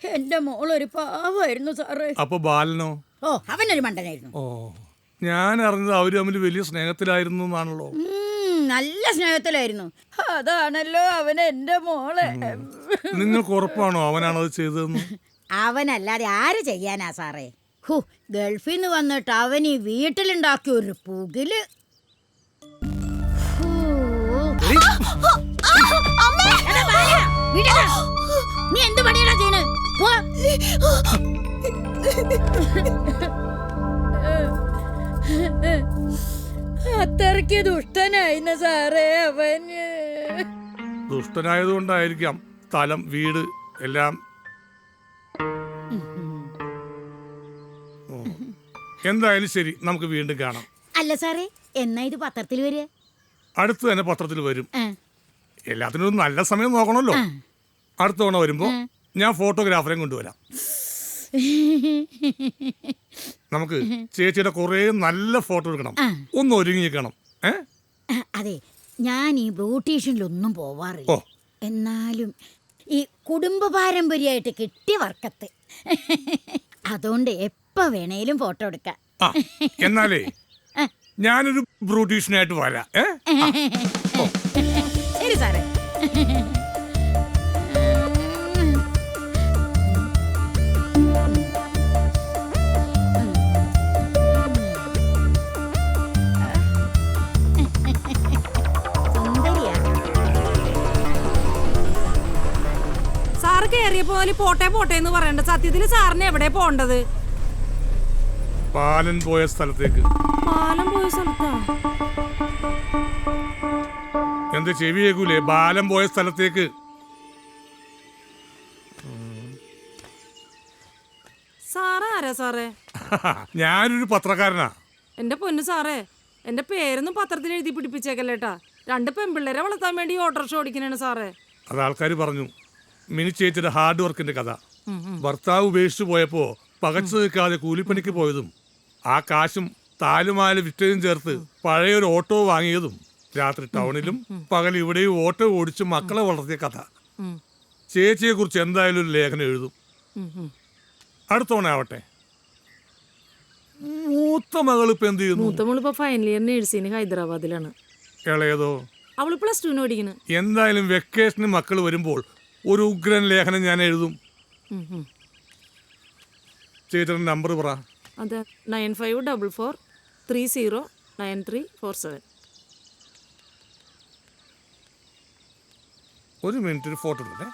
എന്റെ മോളൊരു പാവമായിരുന്നു സാറേ. അപ്പൊ ബാലനോ? ഓ, അവനൊരു മണ്ടനായിരുന്നു. ഓ, ഞാൻ അറിഞ്ഞത് അവര് തമ്മിൽ വലിയ സ്നേഹത്തിലായിരുന്നു എന്നാണല്ലോ. നല്ല സ്നേഹത്തിലായിരുന്നു. അതാണല്ലോ അവൻ എന്റെ മോളെ. നിങ്ങൾക്ക് ഉറപ്പാണോ അവനാണത് ചെയ്തതെന്ന്? അവനല്ലാതെ ആര് ചെയ്യാനാ സാറേ? ഗൾഫിൽ നിന്ന് വന്നിട്ട് അവൻ ഈ വീട്ടിലുണ്ടാക്കിയ ഒരു പുകില്. നീ എന്ത് പണിയാ ചെയ്യുന്നത്? അത്രയ്ക്ക് ദുഷ്ടനായിരുന്നു സാറേ അവന്. ദുഷ്ടനായതുകൊണ്ടായിരിക്കാം സ്ഥലം, വീട് എല്ലാം. എന്തായാലും ശരി, നമുക്ക് വീണ്ടും കാണാം. അല്ല സാറേ, എന്നാ ഇത് പത്രത്തിൽ വരിക? അടുത്ത് തന്നെ പത്രത്തിൽ വരും. എല്ലാത്തിനും ഒരു നല്ല സമയം നോക്കണമല്ലോ. അടുത്ത തവണ വരുമ്പോ ഞാൻ ഫോട്ടോഗ്രാഫറെ കൊണ്ടുവരാം. നമുക്ക് ചേച്ചിയുടെ കുറെ നല്ല ഫോട്ടോ എടുക്കണം. ഒന്ന് ഒരുങ്ങിക്കണം. അതെ, ഞാൻ ഈ ബ്യൂട്ടീഷ്യനിലൊന്നും പോവാറില്ല. എന്നാലും ഈ കുടുംബ പാരമ്പര്യമായിട്ട് കിട്ടിയ വർക്കത്ത് അതുകൊണ്ട് എപ്പോ വേണേലും ഫോട്ടോ എടുക്കാം. എന്നാലേ ഞാനൊരു ബ്യൂട്ടീഷ്യനായിട്ട് വരാം. ശരി സാറേ. സാറ് കേറിയ പോലെ പോട്ടെ പോട്ടെ എന്ന് പറയണ്ട. സത്യത്തിൽ സാറിന് എവിടെ പോണ്ടത്? പാലൻ പോയ സ്ഥലത്തേക്ക്. പാലം പോയ സ്ഥലത്താ? എന്ത് ചെവി കേൾക്കൂലേ? ബാലം പോയ സ്ഥലത്തേക്ക്. സാറാരാ സാറേ? ഞാനൊരു പത്രക്കാരനാ. എന്റെ പൊന്നു സാറേ, എന്റെ പേരൊന്നും പത്രത്തിൽ എഴുതി പിടിപ്പിച്ചേക്കല്ലേട്ടാ. 2 പെൺപിള്ളേരെ വളർത്താൻ വേണ്ടി ഓട്ടോറിക്ഷ ഓടിക്കണേണ് സാറേ. അത് ആൾക്കാർ പറഞ്ഞു. മിനി ചേച്ചിയുടെ ഹാർഡ് വർക്കിന്റെ കഥ. ഭർത്താവ് ഉപേക്ഷിച്ചു പോയപ്പോ പകച്ചു നിൽക്കാതെ കൂലിപ്പണിക്ക് പോയതും ആ കാശും താലുമാല വിറ്റതും ചേർത്ത് പഴയൊരു ഓട്ടോ വാങ്ങിയതും രാത്രി ടൗണിലും പകൽ ഇവിടെയും ഓട്ടോ ഓടിച്ച് മക്കളെ വളർത്തിയ കഥ. ചേച്ചിയെ കുറിച്ച് എന്തായാലും ഒരു ലേഖനം എഴുതും. അടുത്തോണ ആവട്ടെ. മൂത്ത മകൾ ഇപ്പൊ എന്ത് ചെയ്യുന്നു? മൂത്ത മകളിപ്പോ ഫൈനൽ ഇയർ നഴ്സിംഗ് ഹൈദരാബാദിലാണ്. ഇളയതോ? അവള് +2 പഠിക്കുന്നു. എന്തായാലും വെക്കേഷന് മക്കൾ വരുമ്പോൾ ഒരു ഉഗ്രൻ ലേഖനം ഞാൻ എഴുതും. ചേച്ചിയുടെ നമ്പർ പറ. അതെ, 9544309347. ഒരു മിനിറ്റ് ഫോട്ടോ എടുക്കട്ടെ.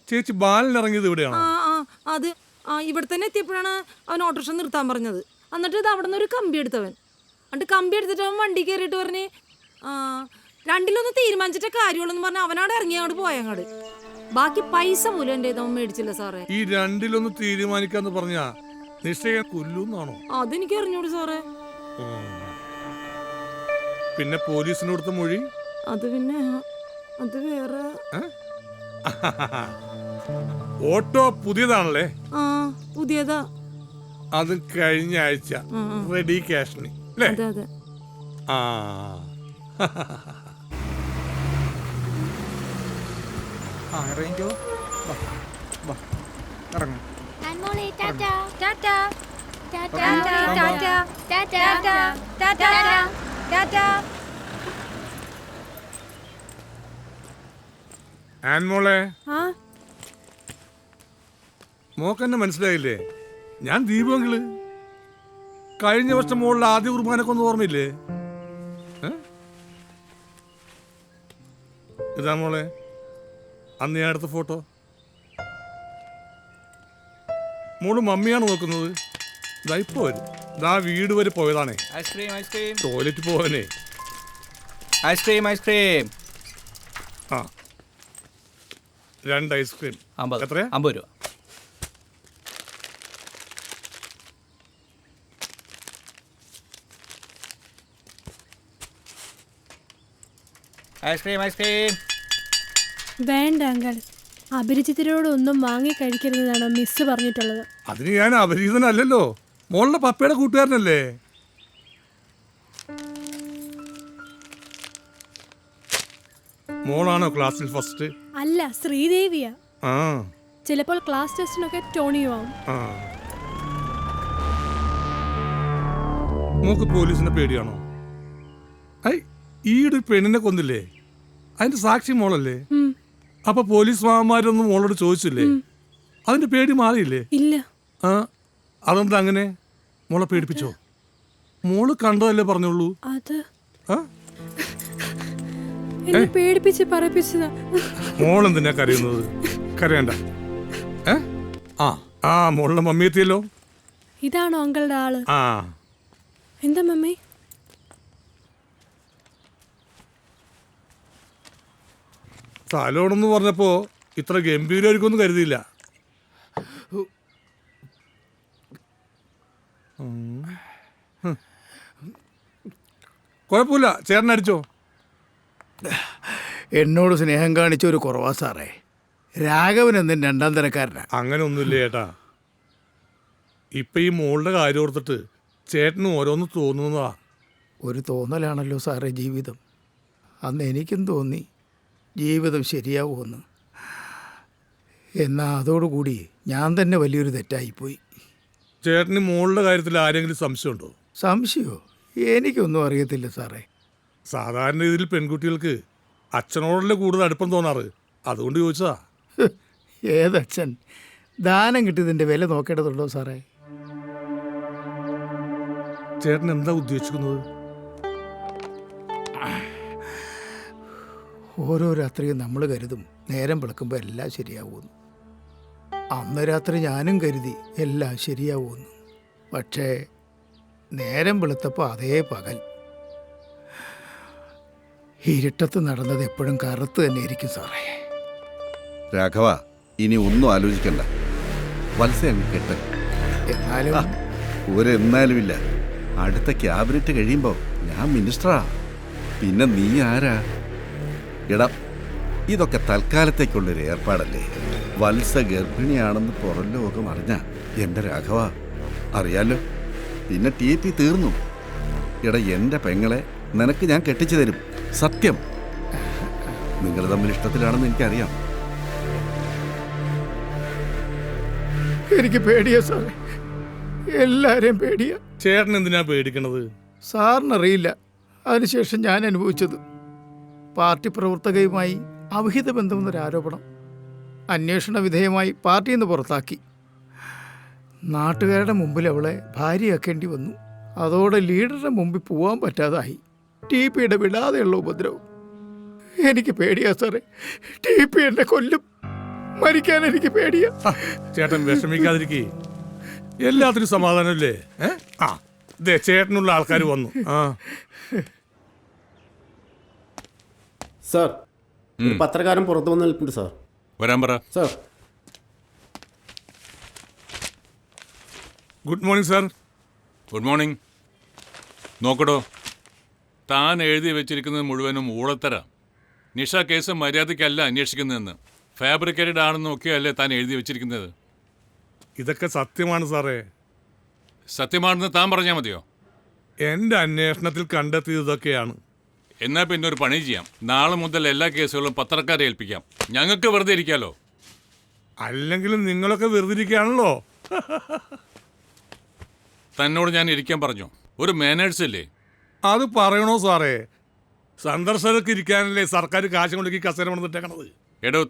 ചേച്ചി ബാലൻ ഇറങ്ങിയത് ഇവിടെയാണോ? അത് ഇവിടെ തന്നെ എത്തിയപ്പോഴാണ് അവൻ ഓട്ടോറിക്ഷ നിർത്താൻ പറഞ്ഞത്. എന്നിട്ട് ഇത് അവിടെ നിന്ന് ഒരു കമ്പി എടുത്തവൻ. എന്നിട്ട് കമ്പി എടുത്തിട്ട് അവൻ വണ്ടി കയറിയിട്ട് പറഞ്ഞ് രണ്ടിലൊന്ന് തീരുമാനിച്ചിട്ടേ കാര്യമുള്ളൂ എന്ന് പറഞ്ഞാൽ അവനവിടെ ഇറങ്ങി അങ്ങോട്ട് പോയങ്ങോട്ട്. ബാക്കി പൈസ മൂലം എൻ്റെ അവൻ മേടിച്ചില്ല സാറേ. ഈ രണ്ടിലൊന്ന് തീരുമാനിക്കാന്ന് പറഞ്ഞാ നിശ്ചയം കൊല്ലൂന്നാണോ? അതെനിക്ക് അറിഞ്ഞൂട് സാറേ. പിന്നെ പോലീസിന് കൊടുത്ത മൊഴി? അത് പിന്നെ അത് വേറെ. ഓട്ടോ പുതിയതാണല്ലേ? പുതിയതാ. അത് കഴിഞ്ഞ ആഴ്ച റെഡി ക്യാഷിന് അല്ലേ? അതെ അതെ. ഇറങ്ങിക്കോ. ഇറങ്ങും. ആൻമോളെ, മോക്കെന്നെ മനസ്സിലായില്ലേ? ഞാൻ ദീപങ്ങള്. കഴിഞ്ഞ വർഷം മോളുടെ ആദ്യ കുർബാനൊക്കെ ഒന്ന് ഓർമ്മയില്ലേ? ഇതാ മോളെ അന്ന് ഞാൻ എടുത്ത ഫോട്ടോ. മോള് മമ്മിയാണ് നോക്കുന്നത്. ഇതാ ഇപ്പൊ വരും. ഇതാ വീട് വരെ പോയതാണേ. ടോയ്ലറ്റ് പോവാനേ. ഐസ്ക്രീം. 2 ഐസ്ക്രീം. എത്രയാ? 50 രൂപ. ഐസ്ക്രീം. വേണ്ട അങ്കിൾ, അപരിചിതരോടൊന്നും വാങ്ങി കഴിക്കരുതെന്നാണ് മിസ് പറഞ്ഞിട്ടുള്ളത്. അതിന് ഞാൻ അപരിചിതനല്ലല്ലോ, മോളുടെ പപ്പയുടെ കൂട്ടുകാരനല്ലേ. മോളാണോ ക്ലാസ്സിൽ ഫസ്റ്റ്? അല്ല, ശ്രീദേവിയാ. ആ ചിലപ്പോൾ ക്ലാസ് ടെസ്റ്റിനൊക്കെ ടോണിയോ ആവും. ആ. മോക്ക് പോലീസിനെ പേടിയാണോ? ഐ, ഈയൊരു പെണ്ണിനെ കൊന്നില്ലേ, അതിന്റെ സാക്ഷി മോളല്ലേ? അപ്പൊ പോലീസ് മാമന്മാരൊന്നും മോളോട് ചോദിച്ചില്ലേ? അതിന്റെ പേടി മാറിയില്ലേ? ഇല്ല. ആ, അതെന്താ അങ്ങനെ? മോളെ പേടിപ്പിച്ചോ? മോള് കണ്ടതല്ലേ പറഞ്ഞോളൂ. അത് ആ, എന്നെ പേടിപ്പിച്ച് പറയിപ്പിച്ചതാ. മോളെന്തിനാ കരയുന്നത്? കരയണ്ട. ആ ആ, മോളുടെ മമ്മി എത്തിയല്ലോ. ഇതാണോ അങ്കിളുടെ ആള്? ആ, എന്താ മമ്മി? തലോണെന്ന് പറഞ്ഞപ്പോ ഇത്ര ഗംഭീരമായിരിക്കുമെന്ന് കരുതിയില്ല. കുഴപ്പമില്ല, ചേട്ടൻ അടിച്ചോ. എന്നോട് സ്നേഹം കാണിച്ച ഒരു കുറവാ സാറേ. രാഘവൻ എന്നും രണ്ടാം തരക്കാരനാ. അങ്ങനെ ഒന്നുമില്ല ചേട്ടാ. ഇപ്പൊ ഈ മോളുടെ കാര്യം ഓർത്തിട്ട് ചേട്ടന് ഓരോന്ന് തോന്നുന്നതാ. ഒരു തോന്നലാണല്ലോ സാറേ ജീവിതം. അന്ന് എനിക്കും തോന്നി ജീവിതം ശരിയാവുമെന്ന്. എന്നാൽ അതോടുകൂടി ഞാൻ തന്നെ വലിയൊരു തെറ്റായിപ്പോയി. ചേട്ടന് മോളുടെ കാര്യത്തിൽ ആരെങ്കിലും സംശയമുണ്ടോ? സംശയമോ? എനിക്കൊന്നും അറിയത്തില്ല സാറേ. സാധാരണ രീതിയിൽ പെൺകുട്ടികൾക്ക് അച്ഛനോടല്ലേ കൂടുതൽ അടുപ്പം തോന്നാറ്, അതുകൊണ്ട് ചോദിച്ചതാ. ഏതച്ഛൻ? ദാനം കിട്ടിയതിൻ്റെ വില നോക്കേണ്ടതുണ്ടോ സാറേ? ചേട്ടൻ എന്താ ഉദ്ദേശിക്കുന്നത്? ഓരോ രാത്രിയും നമ്മൾ കരുതും നേരം വിളക്കുമ്പോൾ എല്ലാം ശരിയാവുമെന്ന്. അന്ന് രാത്രി ഞാനും കരുതി എല്ലാം ശരിയാവുമെന്ന്. പക്ഷേ നേരം വെളുത്തപ്പോൾ അതേ പകൽ. ഇരുട്ടത്ത് നടന്നത് എപ്പോഴും കറുത്ത് തന്നെ ഇരിക്കും സാറേ. രാഘവ, ഇനി ഒന്നും ആലോചിക്കണ്ട. വത്സ അങ്ങ് കെട്ട്. എന്നാലും ഒരെന്നാലും ഇല്ല. അടുത്ത ക്യാബിനറ്റ് കഴിയുമ്പോൾ ഞാൻ മിനിസ്റ്ററാ. പിന്നെ നീ ആരാ? എടാ, ഇതൊക്കെ തൽക്കാലത്തേക്കുള്ളൊരു ഏർപ്പാടല്ലേ. വത്സ ഗർഭിണിയാണെന്ന് പുറം ലോകം അറിഞ്ഞ എൻ്റെ രാഘവ അറിയാലോ, പിന്നെ TP തീർന്നു. എടാ, എൻ്റെ പെങ്ങളെ നിനക്ക് ഞാൻ കെട്ടിച്ചു തരും, സത്യം. നിങ്ങൾ തമ്മിൽ ഇഷ്ടത്തിലാണെന്ന് എനിക്കറിയാം. എനിക്ക് പേടിയാ സാറേ, എല്ലാവരെയും പേടിയാ. ചേട്ടൻ എന്തിനാ പേടിക്കണത്? സാറിനറിയില്ല അതിനുശേഷം ഞാൻ അനുഭവിച്ചത്. പാർട്ടി പ്രവർത്തകയുമായി അവിഹിത ബന്ധമെന്നൊരാരോപണം. അന്വേഷണ വിധേയമായി പാർട്ടിയിൽ നിന്ന് പുറത്താക്കി. നാട്ടുകാരുടെ മുമ്പിൽ അവളെ ഭാര്യയാക്കേണ്ടി വന്നു. അതോടെ ലീഡറുടെ മുമ്പിൽ പോകാൻ പറ്റാതായി. TPയുടെ വിടാതെയുള്ള ഉപദ്രവം. എനിക്ക് പേടിയാ സാറേ. TP എന്നെ കൊല്ലും. മരിക്കാൻ എനിക്ക് പേടിയാ. ചേട്ടൻ വിഷമിക്കാതിരിക്കേ, എല്ലാത്തിനും സമാധാനമല്ലേ? ആ, ദേ ചേട്ടനുള്ള ആൾക്കാർ വന്നു. ആ, സാർ, ഒരു പത്രക്കാരൻ പുറത്തു വന്ന് നിൽപ്പുണ്ട് സാർ. വരാൻ പറ. Sir, good morning sir. Good morning. നോക്കടോ, താൻ എഴുതി വെച്ചിരിക്കുന്നത് മുഴുവനും ഊളത്തര. നിഷ കേസ് മര്യാദയ്ക്കല്ല അന്വേഷിക്കുന്നതെന്ന്, ഫാബ്രിക്കേറ്റഡ് ആണെന്നൊക്കെയല്ലേ താൻ എഴുതി വെച്ചിരിക്കുന്നത്. ഇതൊക്കെ സത്യമാണ് സാറേ. സത്യമാണെന്ന് താൻ പറഞ്ഞാൽ മതിയോ? എൻ്റെ അന്വേഷണത്തിൽ കണ്ടെത്തിയത് ഇതൊക്കെയാണ്. എന്നാൽ പിന്നെ ഒരു പണി ചെയ്യാം. നാളെ മുതൽ എല്ലാ കേസുകളും പത്രക്കാരെ ഏൽപ്പിക്കാം. ഞങ്ങൾക്ക് വെറുതെ ഇരിക്കാമല്ലോ. അല്ലെങ്കിലും നിങ്ങളൊക്കെ വെറുതെ ഇരിക്കുകയാണല്ലോ. തന്നോട് ഞാൻ ഇരിക്കാൻ പറഞ്ഞു. ഒരു മാനേഴ്സ് ഇല്ലേ? അത് പറയണോ സാറേ? സന്ദർശകർക്ക് ഇരിക്കാനല്ലേ സർക്കാർ കാശ് കൊണ്ടേക്ക് കസേര വന്നിട്ടേക്കണത്. എടോ,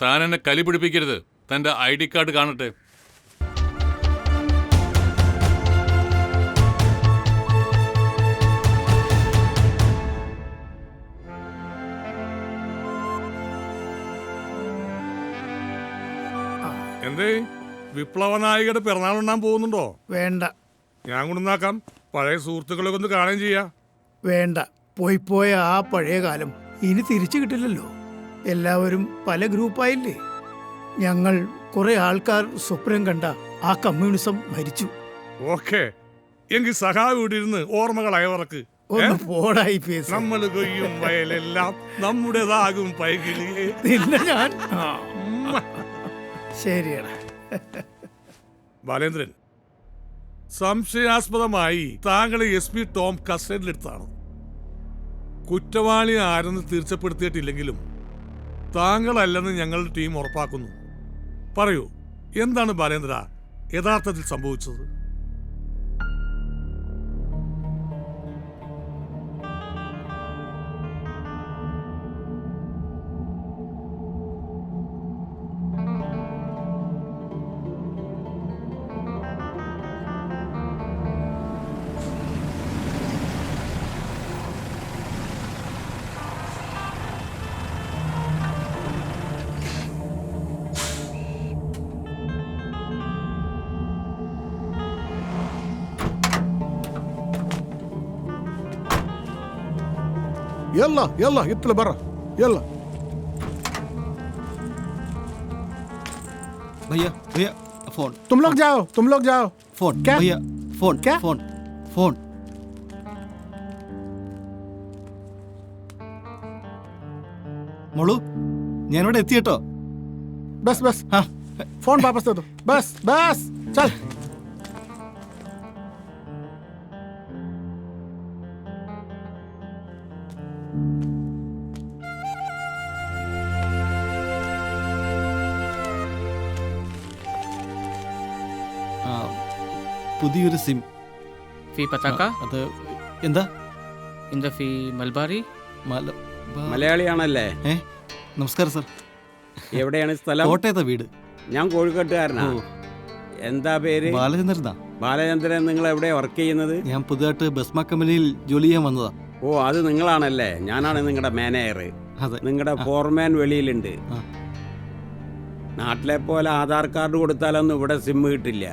താൻ എന്നെ കലി പിടിപ്പിക്കരുത്. തൻ്റെ ID കാർഡ് കാണട്ടെ. എന്തേ, വിപ്ലവ നായികയുടെ പിറന്നാളുണ്ടാൻ പോകുന്നുണ്ടോ? വേണ്ട ഞാൻ കൊണ്ടുവന്നാക്കാം. പഴയ സുഹൃത്തുക്കളൊക്കെ ഒന്ന് കാണുകയും ചെയ്യാം. വേണ്ട, പോയ ആ പഴയ കാലം ഇനി തിരിച്ചു കിട്ടില്ലല്ലോ. എല്ലാവരും പല ഗ്രൂപ്പായില്ലേ. ഞങ്ങൾ കുറെ ആൾക്കാർ സ്വപ്നം കണ്ട ആ കമ്മ്യൂണിസം മരിച്ചു. ഓക്കെ, എങ്കിൽ സഖാവ് ഇവിടെ ഇരുന്ന് ഓർമ്മകൾ അയവറക്ക്. ഒന്ന് പോടായി പേസ്. നമ്മൾ കൊയ്യും വയലെല്ലാം നമ്മുടേതാകും പൈകിളിയെ. നിന്നെ ഞാൻ ശരിയടാ. ബാലേന്ദ്രൻ, സംശയാസ്പദമായി താങ്കളെ SP ടോം കസ്റ്റഡിയിലെടുത്താണ്. കുറ്റവാളി ആരെന്ന് തീർച്ചപ്പെടുത്തിയിട്ടില്ലെങ്കിലും താങ്കളല്ലെന്ന് ഞങ്ങളുടെ ടീം ഉറപ്പാക്കുന്നു. പറയൂ, എന്താണ് ബാലേന്ദ്ര യഥാർത്ഥത്തിൽ സംഭവിച്ചത്? يلا يلا يطلع برا يلا. भैया भैया फोन तुम लोग जाओ. फोन क्या? भैया फोन क्या? फोन फोन മോളു ഞാനിവിടെ എത്തിയിട്ടോ. बस बस हाँ फोन वापस दे दो. बस बस चल. ആ, പുതിയൊരു സിം. ഫീ പത്താക്ക അത് എന്താ? ഇന്ത ഫീ മൽബാരി. മലയാളിയാണല്ലേ? നമസ്കാരം സർ. എവിടെയാണ് സ്ഥലം? കോട്ടയത്തെ വീട്. ഞാൻ കോഴിക്കോട്ടുകാരനാ. എന്താ പേര്? ബാലചന്ദ്രനാ. ബാലചന്ദ്രൻ. നിങ്ങൾ എവിടെ വർക്ക് ചെയ്യുന്നത്? ഞാൻ പുതുതായിട്ട് ബസ്മ കമ്പനിയിൽ ജോലി ചെയ്യാൻ വന്നതാ. ഓ, അത് നിങ്ങളാണല്ലേ? ഞാനാണ് നിങ്ങളുടെ മാനേജർ. അതെ. നിങ്ങളുടെ ഫോർമാൻ വെളിയിലുണ്ട്. ആ. നാട്ടിലെ പോലെ ആധാർ കാർഡ് കൊടുത്താലൊന്നും ഇവിടെ സിം കിട്ടില്ല.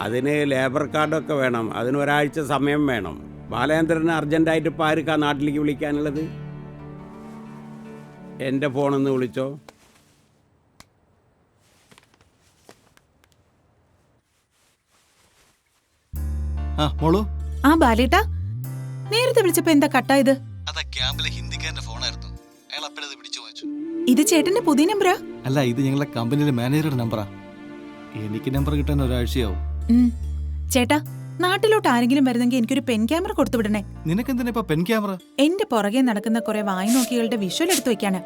അതിന് ലേബർ കാർഡൊക്കെ വേണം. അതിന് ഒരാഴ്ച സമയം വേണം. ബാലചന്ദ്രന് അർജൻറ്റായിട്ട് ഇപ്പോൾ ആർക്കാ നാട്ടിലേക്ക് വിളിക്കാനുള്ളത്? എൻ്റെ ഫോണൊന്ന് വിളിച്ചോ. ആ മോളു. ആ ബാലേട്ടാ, നേരത്തെ വിളിച്ചപ്പോ എന്താ കട്ടായത്? അതാ ക്യാമ്പിലെ ഹിന്ദിക്കാരന്റെ ഫോണായിരുന്നു. അയാൾ അപ്പഴത് പിടിച്ചു വാങ്ങിച്ചു. ഇത് ചേട്ടന്റെ പുതിയ നമ്പറാ? അല്ല, ഇത് ഞങ്ങളെ കമ്പനിയിലെ മാനേജറുടെ നമ്പറാ. എനിക്ക് നമ്പർ കിട്ടാൻ ഒരാഴ്ചയാവും. ചേട്ടാ, നാട്ടിലോട്ട് ആരെങ്കിലും വരുന്നെങ്കിൽ എനിക്കൊരു പെൻ ക്യാമറ കൊടുത്തു വിടണേ. നിനക്കെന്തിനാ ഇപ്പൊ പെൻ ക്യാമറ? എന്റെ പുറകെ നടക്കുന്ന കുറെ വായി നോക്കികളുടെ വിഷ്വൽ എടുത്തു വെക്കാന്.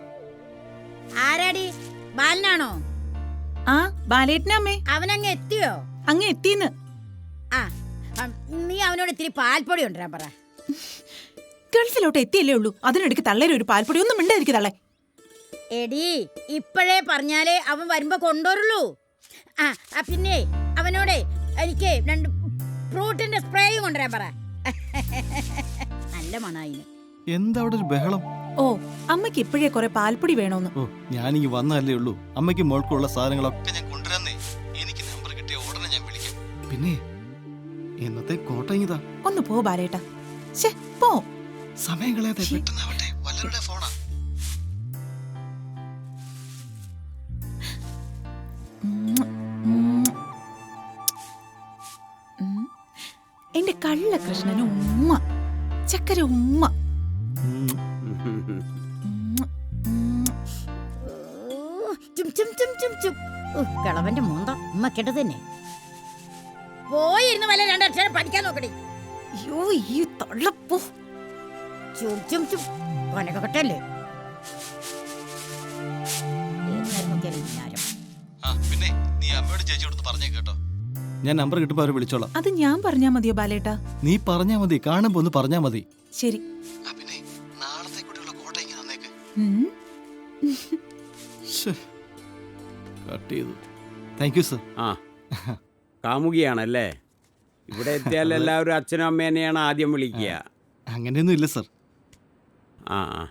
ആരാടി? ബാലനാണോ? ആ, ബാലേട്ടനമ്മേ. അവനങ്ങ് എത്തിയോ? അങ്ങ് എത്തിന്ന്. ആ, നീ അവനോട് ഇത്തിരി പാൽപ്പൊടി കൊണ്ടുവരാൻ പറ. ഗൾഫിലോട്ട് എത്തിയല്ലേ ഉള്ളൂ, അതിനിടയ്ക്ക് തള്ളേരെ ഒരു പാൽപ്പൊടി ഒന്നും മിണ്ടായിരിക്കും തള്ളേ. എടി, ഇപ്പോഴേ പറഞ്ഞാലേ അവൻ വരുമ്പോ കൊണ്ടുവരുള്ളൂ. ആ, പിന്നെ അവനോടെ എനിക്ക് 2 ഫ്രൂട്ടിന്റെ സ്പ്രേയും കൊണ്ടുവരാൻ പറ. നല്ല മണായിന്. എന്താ അവിടെ ഒരു ബഹളം? ഓ, അമ്മയ്ക്ക് ഇപ്പോഴേ കുറെ പാൽപ്പൊടി വേണോന്ന്. ഓ, ഞാനിങ്ങ് വന്നല്ലേ ഉള്ളൂ. അമ്മയ്ക്ക് മോൾക്കുള്ള സാധനങ്ങളൊക്കെ ഞാൻ കൊണ്ടുവരാന്നേ. എനിക്ക് നമ്പർ കിട്ടിയ ഉടനെ ഞാൻ വിളിക്കാം. പിന്നെ എന്നത്തെ കോട്ടയം ഇതാ. ഒന്ന് പോ ബാലേട്ടാ. ശേ, പോ. സമയം കളയാതെ പെട്ടെന്നാവട്ടെ. വല്ലവരുടെ ഫോണാ. എന്റെ കള്ള കൃഷ്ണന് ഉമ്മ, ചക്കര ഉമ്മ. കിളവന്റെ മോന്ത ഉമ്മ കേട്ടത് തന്നെ. പോയിരുന്നു വല്ല 2 അക്ഷരം പഠിക്കാൻ നോക്കടി. അയ്യോ, ഈ തള്ളപ്പോ. കൊനക്കട്ടല്ലേ. പിന്നെ നീ അമ്മയോട് ചേച്ചിയോട് പറഞ്ഞേ കേട്ടോ. ഞാൻ നമ്പർ കിട്ടുമ്പോ അവരെ വിളിച്ചോളാം. അത് ഞാൻ പറഞ്ഞാ മതിയോ ബാലേട്ടാ? നീ പറഞ്ഞാ മതി. കാണുമ്പോ ഒന്ന് പറഞ്ഞാ മതി. ശരി. പിന്നെ നാളത്തെ കൂടിയുള്ള കോട്ടയം തന്നേക്ക്. കട്ട് ചെയ്തു. Thank you sir. ആ, കാമുകിയാണല്ലേ? ഇവിടെ എത്തിയാൽ എല്ലാവരും അച്ഛനും അമ്മേനെയാണ് ആദ്യം വിളിക്കുക. അങ്ങനെയൊന്നും ഇല്ല സർ. ആ ആ